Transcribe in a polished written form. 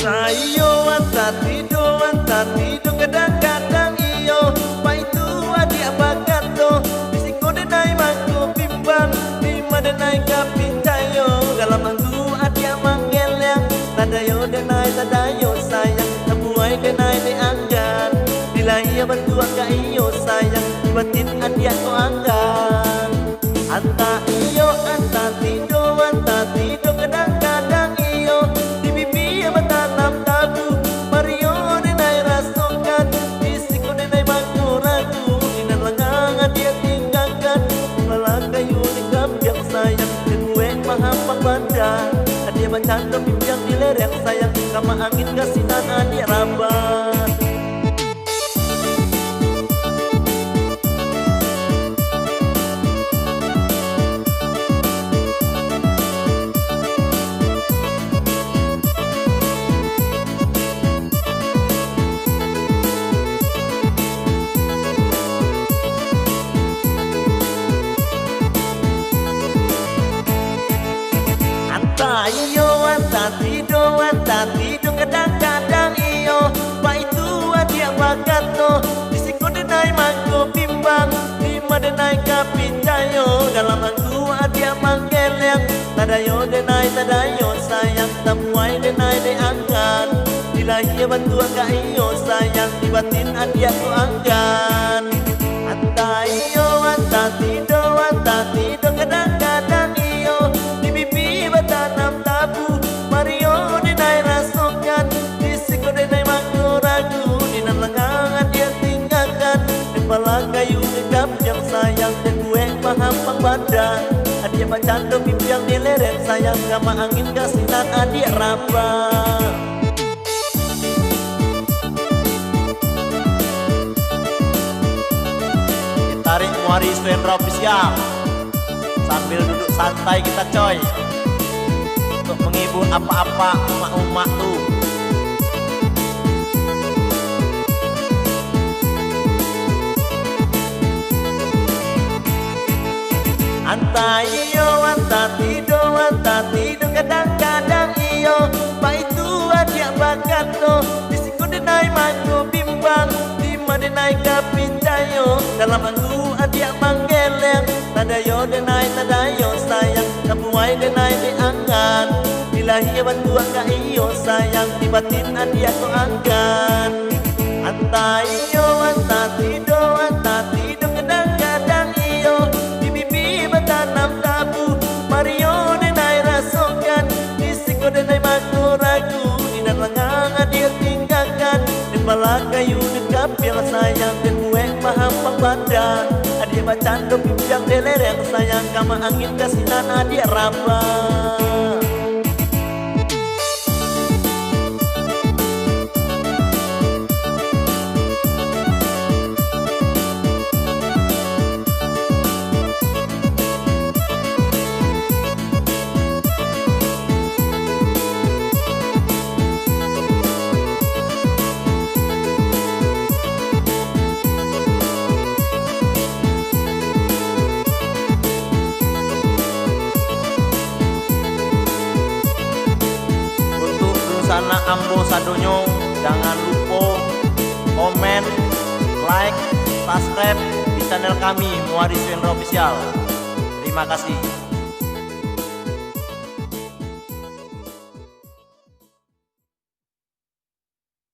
anta tido kadang-kadang iyo paitu adia bagato bisiko denai mangko bimbang lima denai kapintayo dalam anggu adia mangeleng tadayo denai tadayo sayang tabuai denai de anggan bila ia berdua ka iyo sayang batin adia ko anggan anta iyo anta tido kadang-kadang iyo di bibi batanam tabu Mario denai rasokan bisiko denai bangku ragu inan lengangan dia tinggalkan melakayu di kampiang sayang dan gue mahapang badan adia bercanda mimpiang di lereng sayang kama angin kasinan adia rabat anta tido kadang-kadang iyo paitu adia bagato bisiko denai mangko bimbang lima denai kapintayo dalam angku adia manggeleng tadayo denai tadayo sayang tamuai denai de angkan bila ia bantua ka iyo sayang dibatin adia ko angkan anta tido kadang-kadang iyo di bibi batanam tabu Mario denai rasokan bisiko denai mangko ragu dinan lengangan dia tinggalkan kepala kayu gegap yang sayang dan gue mahapang badan adia bercanda mimpiang di lereng sayang kama angin kasinan adia rabah ditarik Muari Swendra Official sambil duduk santai kita coy untuk menghibur apa-apa umat-umat tuh. Anta tido kadang-kadang iyo paitu adia bagato bisiko denai mangko bimbang lima denai kapintayo dalam anggu adia manggeleng tadayo denai tadayo sayang tabuai denai de anggan bila ia bantua ka iyo sayang dibatin adia ko anggan anta tido kadang-kadang iyo di bibi batanam tabu Mario denai rasokan bisiko denai mangko ragu dinan lengangan dia tinggalkan dan bala kayu dekap yang sayang dan gue mahapang badan adia bercanda mimpiang di lereng sayang kama angin kasinan adia rabah sana ambo sadonyo jangan lupa komen, like, subscribe di channel kami Muari Swendra Official. Terima kasih.